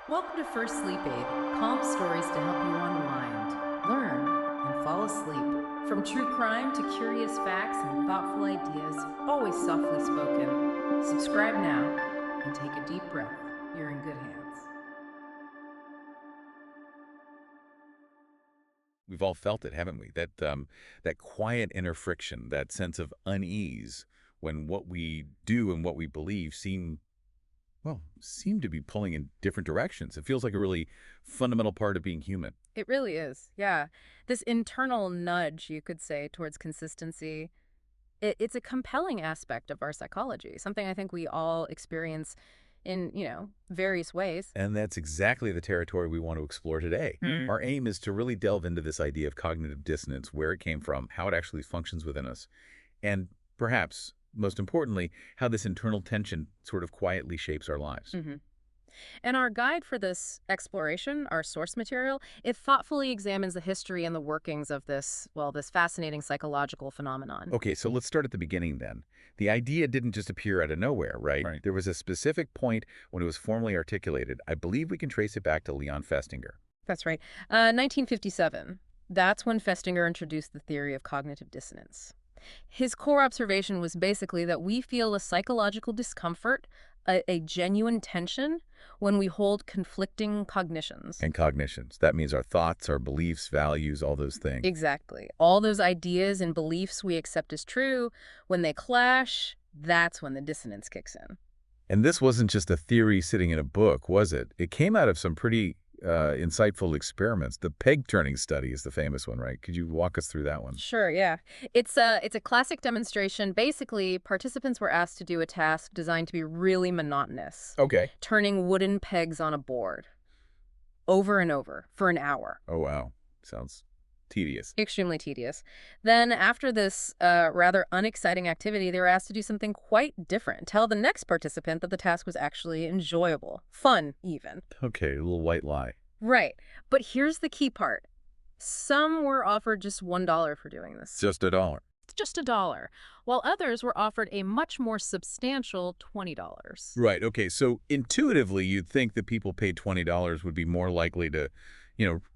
Welcome to First Sleep Aid, calm stories to help you unwind, learn, and fall asleep. From true crime to curious facts and thoughtful ideas, always softly spoken. Subscribe now and take a deep breath. You're in good hands. We've all felt it, haven't we? That quiet inner friction, that sense of unease when what we do and what we believe seem to be pulling in different directions. It feels like a really fundamental part of being human. It really is, yeah. This internal nudge, you could say, towards consistency, it's a compelling aspect of our psychology, something I think we all experience in, various ways. And that's exactly the territory we want to explore today. Our aim is to really delve into this idea of cognitive dissonance, where it came from, how it actually functions within us, and perhaps, most importantly, how this internal tension sort of quietly shapes our lives. hmm And our guide for this exploration, our source material, it thoughtfully examines the history and the workings of this fascinating psychological phenomenon. Okay, so let's start at the beginning then. The idea didn't just appear out of nowhere, right? Right. There was a specific point when it was formally articulated. I believe we can trace it back to Leon Festinger. That's right. 1957. That's when Festinger introduced the theory of cognitive dissonance. His core observation was basically that we feel a psychological discomfort, a genuine tension, when we hold conflicting cognitions. And cognitions. That means our thoughts, our beliefs, values, all those things. Exactly. All those ideas and beliefs we accept as true, when they clash, that's when the dissonance kicks in. And this wasn't just a theory sitting in a book, was it? It came out of some pretty insightful experiments. The peg turning study is the famous one, right? Could you walk us through that one? Sure, yeah. It's a classic demonstration. Basically, participants were asked to do a task designed to be really monotonous, Okay. turning wooden pegs on a board over and over for an hour. Oh, wow. Sounds tedious. Extremely tedious. Then, after this rather unexciting activity, they were asked to do something quite different. Tell the next participant that the task was actually enjoyable, fun even. Okay, a little white lie. Right. But here's the key part. Some were offered just $1 for doing this. Just a dollar. Just $1, while others were offered a much more substantial $20. Right. Okay. So intuitively, you'd think that people paid $20 would be more likely to,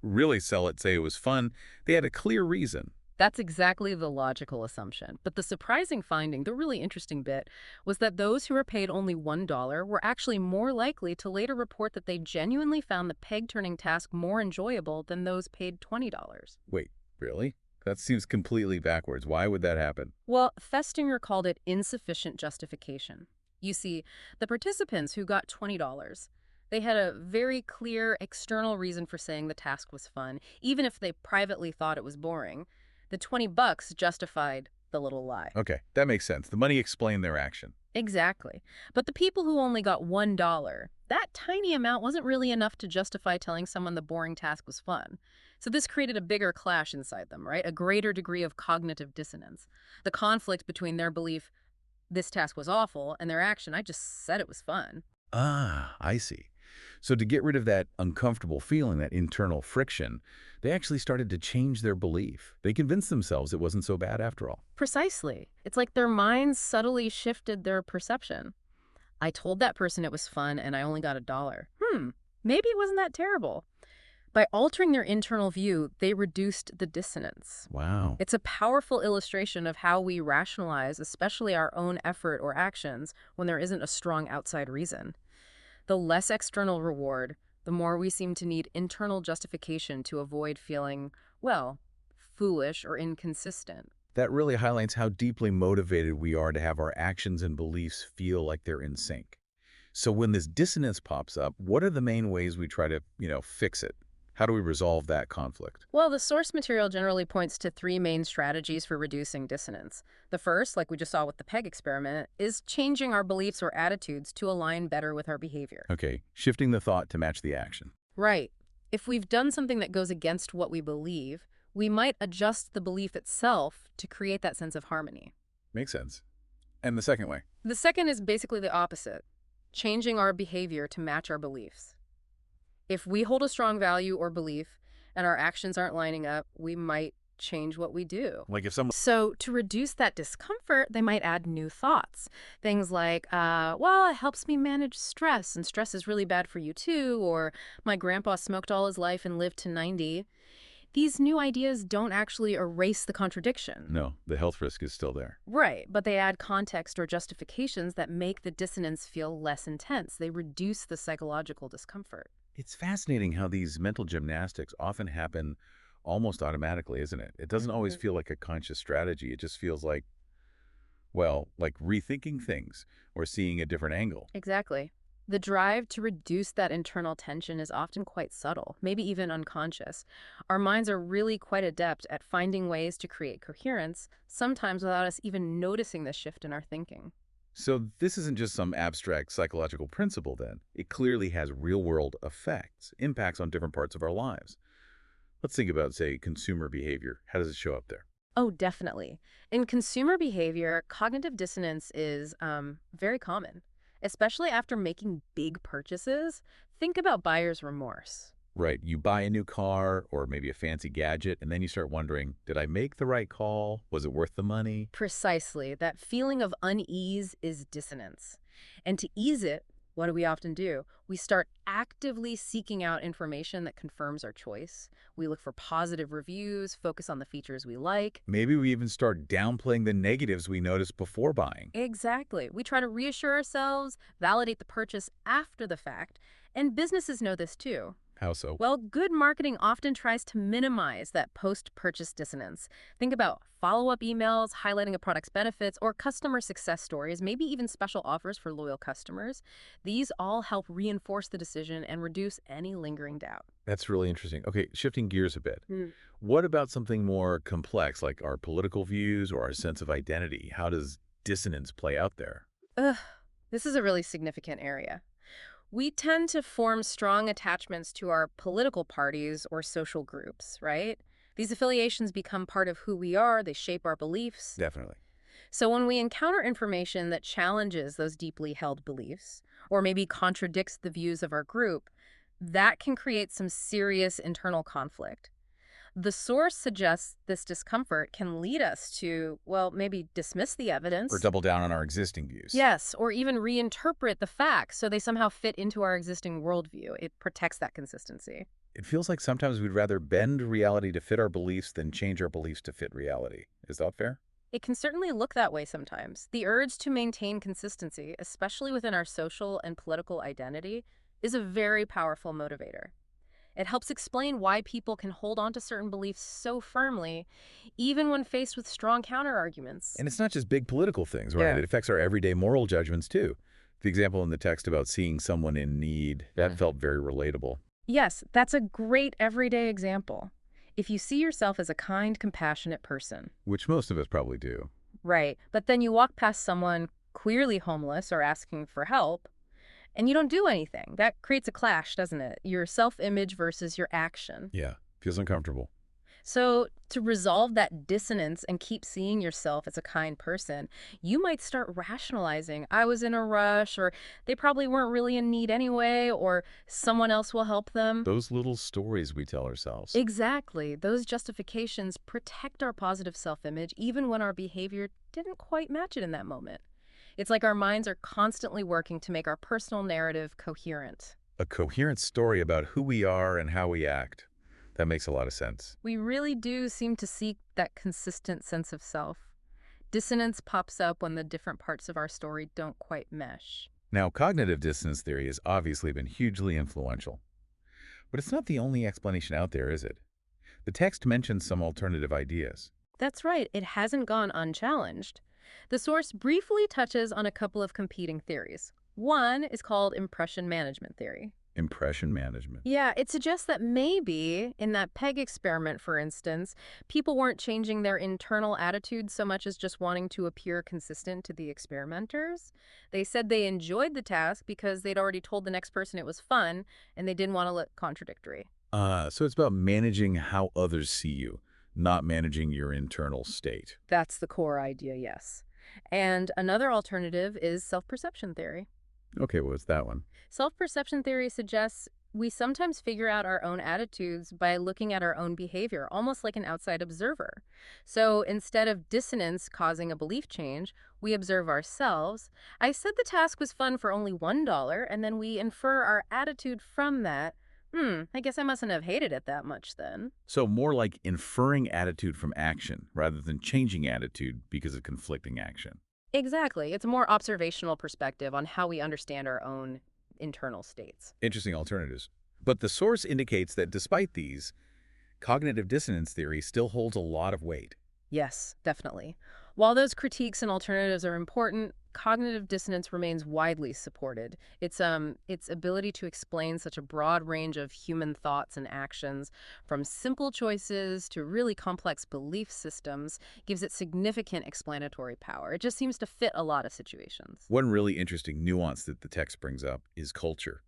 really sell it, say it was fun. They had a clear reason. That's exactly the logical assumption. But the surprising finding, the really interesting bit, was that those who were paid only $1 were actually more likely to later report that they genuinely found the peg-turning task more enjoyable than those paid $20. Wait, really? That seems completely backwards. Why would that happen? Well, Festinger called it insufficient justification. You see, the participants who got $20, they had a very clear external reason for saying the task was fun, even if they privately thought it was boring. The $20 justified the little lie. Okay, that makes sense. The money explained their action. Exactly. But the people who only got $1, that tiny amount wasn't really enough to justify telling someone the boring task was fun. So this created a bigger clash inside them, right? A greater degree of cognitive dissonance. The conflict between their belief this task was awful and their action, I just said it was fun. Ah, I see. So to get rid of that uncomfortable feeling, that internal friction, they actually started to change their belief. They convinced themselves it wasn't so bad after all. Precisely. It's like their minds subtly shifted their perception. I told that person it was fun and I only got $1. Maybe it wasn't that terrible. By altering their internal view, they reduced the dissonance. Wow. It's a powerful illustration of how we rationalize, especially our own effort or actions, when there isn't a strong outside reason. The less external reward, the more we seem to need internal justification to avoid feeling, well, foolish or inconsistent. That really highlights how deeply motivated we are to have our actions and beliefs feel like they're in sync. So when this dissonance pops up, what are the main ways we try to, fix it? How do we resolve that conflict? Well, the source material generally points to three main strategies for reducing dissonance. The first, like we just saw with the PEG experiment, is changing our beliefs or attitudes to align better with our behavior. Okay, shifting the thought to match the action. Right. If we've done something that goes against what we believe, we might adjust the belief itself to create that sense of harmony. Makes sense. And the second way? The second is basically the opposite, changing our behavior to match our beliefs. If we hold a strong value or belief and our actions aren't lining up, we might change what we do. Like if someone, So, to reduce that discomfort, they might add new thoughts. Things like, well, it helps me manage stress, and stress is really bad for you too, or my grandpa smoked all his life and lived to 90. These new ideas don't actually erase the contradiction. no, the health risk is still there. Right, but they add context or justifications that make the dissonance feel less intense. They reduce the psychological discomfort. It's fascinating how these mental gymnastics often happen almost automatically, isn't it? It doesn't always Mhm. feel like a conscious strategy. It just feels like, well, like rethinking things or seeing a different angle. Exactly. The drive to reduce that internal tension is often quite subtle, maybe even unconscious. Our minds are really quite adept at finding ways to create coherence, sometimes without us even noticing the shift in our thinking. So this isn't just some abstract psychological principle then. It clearly has real-world effects, impacts on different parts of our lives. Let's think about, say, consumer behavior. How does it show up there? Oh, definitely. In consumer behavior, cognitive dissonance is very common, especially after making big purchases. Think about buyer's remorse. Right, you buy a new car or maybe a fancy gadget, and then you start wondering, did I make the right call? Was it worth the money? Precisely. That feeling of unease is dissonance. And to ease it, what do we often do? We start actively seeking out information that confirms our choice. We look for positive reviews, focus on the features we like. Maybe we even start downplaying the negatives we noticed before buying. Exactly. We try to reassure ourselves, validate the purchase after the fact, and businesses know this too. How so? Well, good marketing often tries to minimize that post-purchase dissonance. Think about follow-up emails highlighting a product's benefits or customer success stories, maybe even special offers for loyal customers. These all help reinforce the decision and reduce any lingering doubt. That's really interesting. Okay, shifting gears a bit. Hmm. What about something more complex, like our political views or our sense of identity? How does dissonance play out there? Ugh, this is a really significant area. We tend to form strong attachments to our political parties or social groups, right? These affiliations become part of who we are, they shape our beliefs. Definitely. So when we encounter information that challenges those deeply held beliefs, or maybe contradicts the views of our group, that can create some serious internal conflict. The source suggests this discomfort can lead us to, well, maybe dismiss the Or evidence. double down on our existing views. Yes, or even reinterpret the facts so they somehow fit into our existing worldview. It protects that consistency. It feels like sometimes we'd rather bend reality to fit our beliefs than change our beliefs to fit reality. Is that fair? It can certainly look that way sometimes. The urge to maintain consistency, especially within our social and political identity, is a very powerful motivator. It helps explain why people can hold on to certain beliefs so firmly, even when faced with strong counterarguments. And it's not just big political things, right? Yeah. It affects our everyday moral judgments, too. The example in the text about seeing someone in need, that felt very relatable. Yes, that's a great everyday example. If you see yourself as a kind, compassionate person, Which most of us probably do. right, but then you walk past someone clearly homeless or asking for help, and you don't do anything, that creates a clash, doesn't it? Your self-image versus your action. Yeah, feels uncomfortable. So, to resolve that dissonance and keep seeing yourself as a kind person, you might start rationalizing, I was in a rush, or they probably weren't really in need anyway, or someone else will help them. Those little stories we tell ourselves. Exactly. Those justifications protect our positive self-image even when our behavior didn't quite match it in that moment. It's like our minds are constantly working to make our personal narrative coherent. A coherent story about who we are and how we act. That makes a lot of sense. We really do seem to seek that consistent sense of self. Dissonance pops up when the different parts of our story don't quite mesh. Now, cognitive dissonance theory has obviously been hugely influential. But it's not the only explanation out there, is it? The text mentions some alternative ideas. That's right, it hasn't gone unchallenged. The source briefly touches on a couple of competing theories. One is called impression management theory. Impression management. Yeah, it suggests that maybe, in that PEG experiment, for instance, people weren't changing their internal attitudes so much as just wanting to appear consistent to the experimenters. They said they enjoyed the task because they'd already told the next person it was fun, and they didn't want to look contradictory. So it's about managing how others see you, not managing your internal state. That's the core idea, yes. And another alternative is self-perception theory. Okay, what's that one? Self-perception theory suggests We sometimes figure out our own attitudes by looking at our own behavior, almost like an outside observer. So instead of dissonance causing a belief change, we observe ourselves. I said the task was fun for only $1, and then we infer our attitude from that. I guess I mustn't have hated it that much then. So more like inferring attitude from action rather than changing attitude because of conflicting action. Exactly. It's a more observational perspective on how we understand our own internal states. Interesting alternatives. But the source indicates that despite these, cognitive dissonance theory still holds a lot of weight. Yes, definitely. While those critiques and alternatives are important, cognitive dissonance remains widely supported. Its ability to explain such a broad range of human thoughts and actions, from simple choices to really complex belief systems, gives it significant explanatory power. It just seems to fit a lot of situations. One really interesting nuance that the text brings up is culture.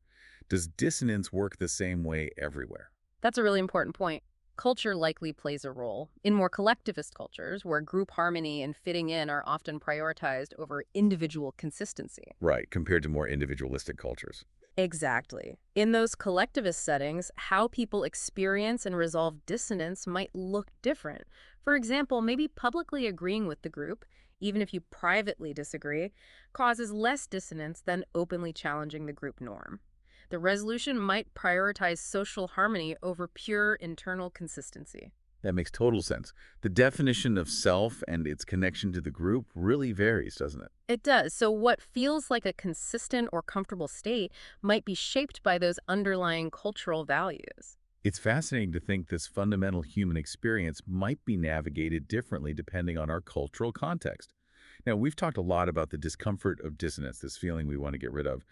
Does dissonance work the same way everywhere? That's a really important point. Culture likely plays a role. In more collectivist cultures, where group harmony and fitting in are often prioritized over individual consistency. Right, compared to more individualistic cultures. Exactly. In those collectivist settings, how people experience and resolve dissonance might look different. For example, maybe publicly agreeing with the group, even if you privately disagree, causes less dissonance than openly challenging the group norm. The resolution might prioritize social harmony over pure internal consistency. That makes total sense. The definition of self and its connection to the group really varies, doesn't it? It does. So what feels like a consistent or comfortable state might be shaped by those underlying cultural values. It's fascinating to think this fundamental human experience might be navigated differently depending on our cultural context. Now, we've talked a lot about the discomfort of dissonance, this feeling we want to get rid of,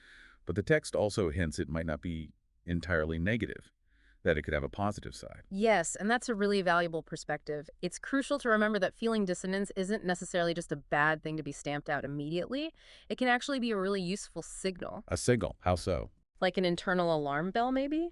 but the text also hints it might not be entirely negative, that it could have a positive side. Yes, and that's a really valuable perspective. It's crucial to remember that feeling dissonance isn't necessarily just a bad thing to be stamped out immediately. It can actually be a really useful signal, A signal. How so? like an internal alarm bell, maybe?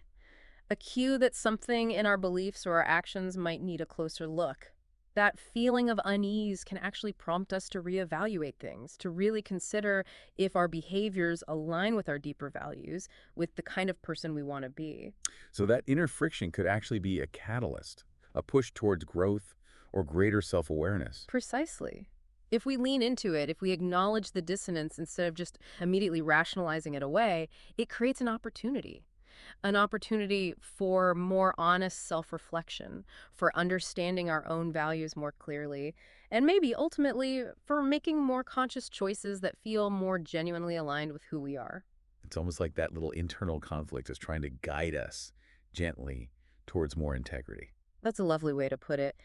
A cue that something in our beliefs or our actions might need a closer look. That feeling of unease can actually prompt us to reevaluate things, to really consider if our behaviors align with our deeper values, with the kind of person we want to be. So that inner friction could actually be a catalyst, a push towards growth or greater self-awareness. Precisely. If we lean into it, if we acknowledge the dissonance instead of just immediately rationalizing it away, it creates an opportunity for more honest self-reflection, for understanding our own values more clearly, and maybe ultimately for making more conscious choices that feel more genuinely aligned with who we are. It's almost like that little internal conflict is trying to guide us gently towards more integrity. That's a lovely way to put it.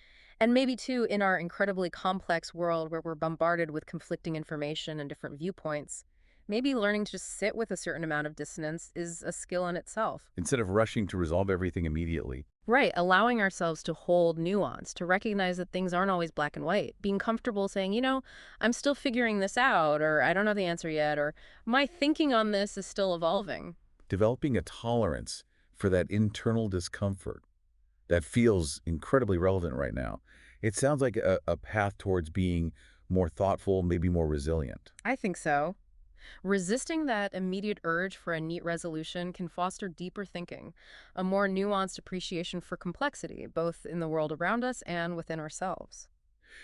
And maybe, too, in our incredibly complex world where we're bombarded with conflicting information and different viewpoints, maybe learning to just sit with a certain amount of dissonance is a skill in itself. Instead of rushing to resolve everything immediately, Right, allowing ourselves to hold nuance, to recognize that things aren't always black and white, being comfortable saying, I'm still figuring this out, or I don't know the answer yet, or my thinking on this is still evolving. developing a tolerance for that internal discomfort that feels incredibly relevant right now. It sounds like a path towards being more thoughtful, maybe more resilient. I think so. Resisting that immediate urge for a neat resolution can foster deeper thinking, a more nuanced appreciation for complexity, both in the world around us and within ourselves.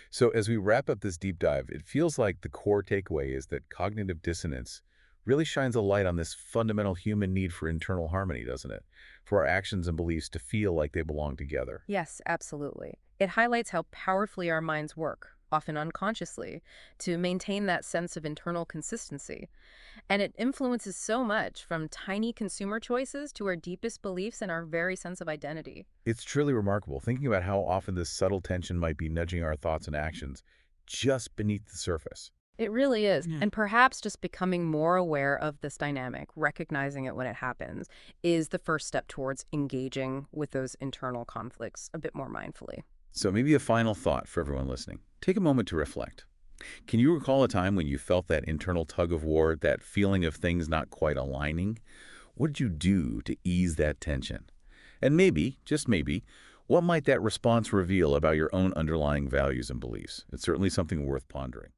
So as we wrap up this deep dive, it feels like the core takeaway is that cognitive dissonance really shines a light on this fundamental human need for internal harmony, doesn't it? For our actions and beliefs to feel like they belong together. Yes, absolutely. It highlights how powerfully our minds work, often unconsciously, to maintain that sense of internal consistency. And it influences so much, from tiny consumer choices to our deepest beliefs and our very sense of identity. It's truly remarkable thinking about how often this subtle tension might be nudging our thoughts and actions just beneath the surface. It really is. Yeah. And perhaps just becoming more aware of this dynamic, recognizing it when it happens, is the first step towards engaging with those internal conflicts a bit more mindfully. So maybe a final thought for everyone listening. Take a moment to reflect. Can you recall a time when you felt that internal tug of war, that feeling of things not quite aligning? What did you do to ease that tension? And maybe, just maybe, what might that response reveal about your own underlying values and beliefs? It's certainly something worth pondering.